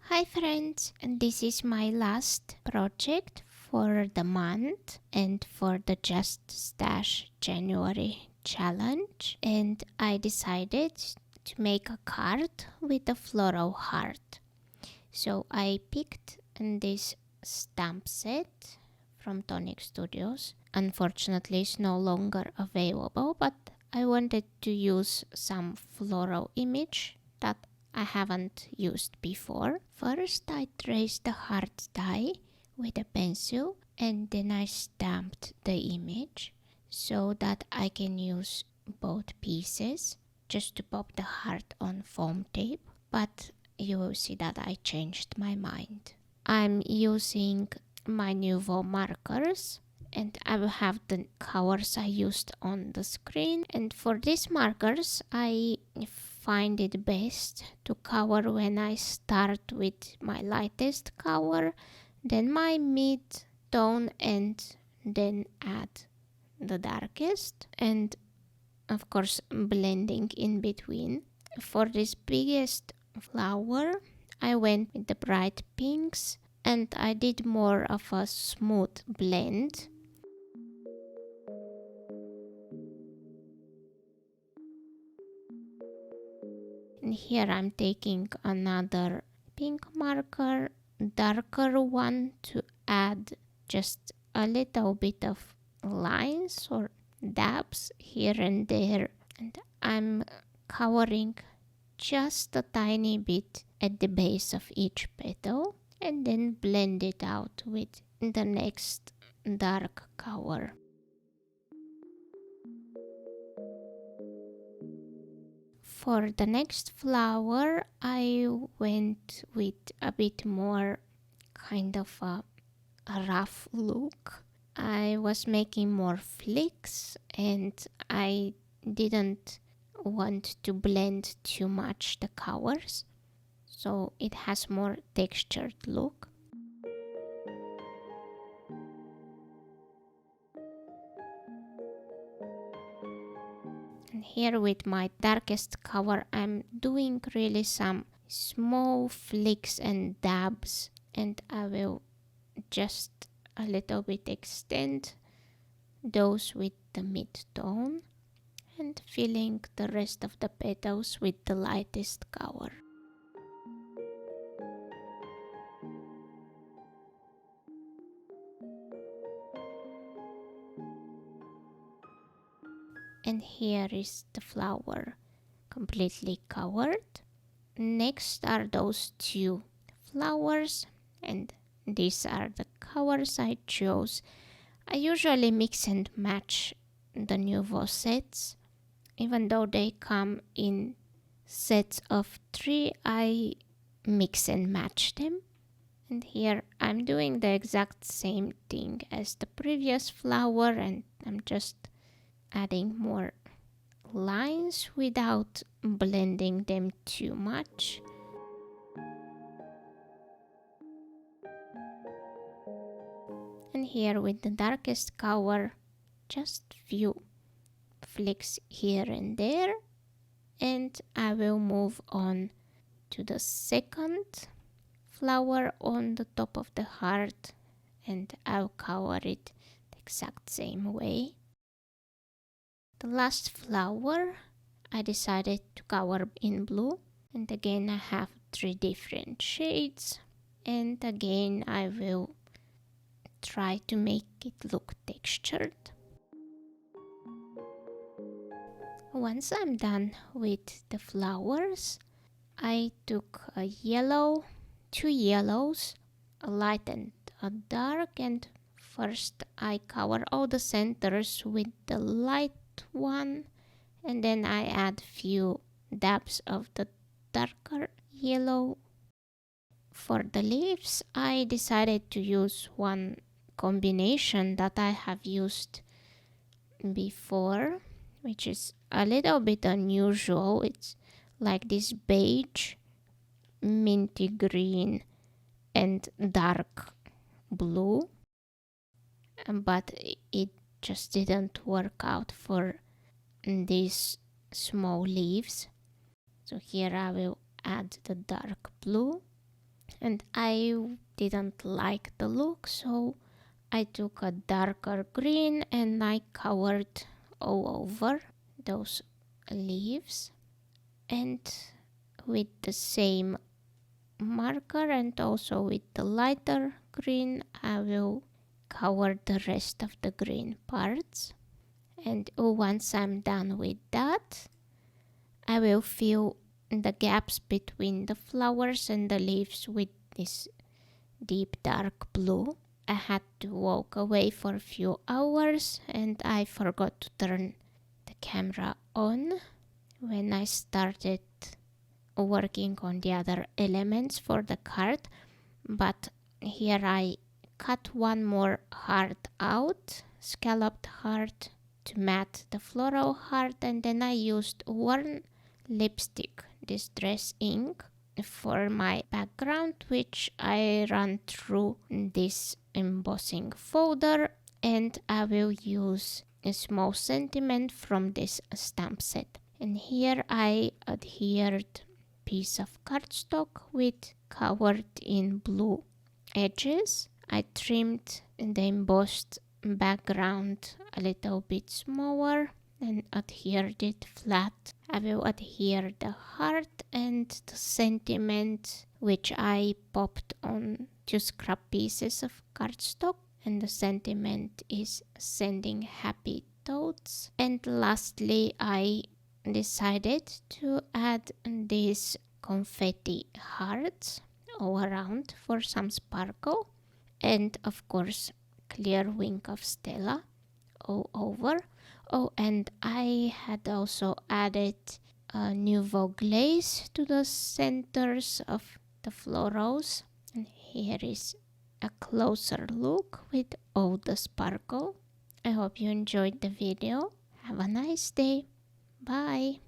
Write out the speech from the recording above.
Hi friends, and this is my last project for the month and for the Just Stash January challenge, and I decided to make a card with a floral heart. So I picked this stamp set from Tonic Studios. Unfortunately it's no longer available, but I wanted to use some floral image that I haven't used before. First I traced the heart die with a pencil and then I stamped the image so that I can use both pieces just to pop the heart on foam tape, but you will see that I changed my mind. I'm using my Nuvo markers and I will have the colors I used on the screen, and for these markers I find it best to color when I start with my lightest color, then my mid tone, and then add the darkest, and of course blending in between. For this biggest flower I went with the bright pinks and I did more of a smooth blend. And here I'm taking another pink marker, darker one, to add just a little bit of lines or dabs here and there. And I'm coloring just a tiny bit at the base of each petal and then blend it out with the next dark color. For the next flower, I went with a bit more kind of a rough look. I was making more flicks and I didn't want to blend too much the colors, so it has more textured look. And here with my darkest color I'm doing really some small flicks and dabs, and I will just a little bit extend those with the mid-tone and filling the rest of the petals with the lightest color. And here is the flower completely covered. Next are those two flowers, and these are the colors I chose. I usually mix and match the Nuvo sets. Even though they come in sets of 3, I mix and match them. And here I'm doing the exact same thing as the previous flower, and I'm just adding more lines without blending them too much. And here with the darkest color, just few flicks here and there, and I will move on to the second flower on the top of the heart, and I'll color it the exact same way. The last flower I decided to color in blue, and again I have 3 different shades, and again I will try to make it look textured. Once I'm done with the flowers, I took a yellow, 2 yellows, a light and a dark, and first I cover all the centers with the light one, and then I add few dabs of the darker yellow. For the leaves, I decided to use one combination that I have used before, which is a little bit unusual. It's like this beige, minty green, and dark blue, but it just didn't work out for these small leaves. So here I will add the dark blue and I didn't like the look, so I took a darker green and I covered all over those leaves, and with the same marker and also with the lighter green I will cover the rest of the green parts. And once I'm done with that, I will fill the gaps between the flowers and the leaves with this deep dark blue. I had to walk away for a few hours and I forgot to turn the camera on when I started working on the other elements for the card, but here I cut one more heart out, scalloped heart, to matte the floral heart, and then I used one lipstick distress ink for my background, which I ran through this embossing folder, and I will use a small sentiment from this stamp set. And here I adhered piece of cardstock with covered in blue edges. I trimmed the embossed background a little bit smaller and adhered it flat. I will adhere the heart and the sentiment, which I popped on 2 scrap pieces of cardstock, and the sentiment is sending happy thoughts. And lastly, I decided to add these confetti hearts all around for some sparkle, and of course clear wing of Stella all over. Oh, and I had also added a Nuvo glaze to the centers of the florals, and here is a closer look with all the sparkle. I hope you enjoyed the video. Have a nice day. Bye.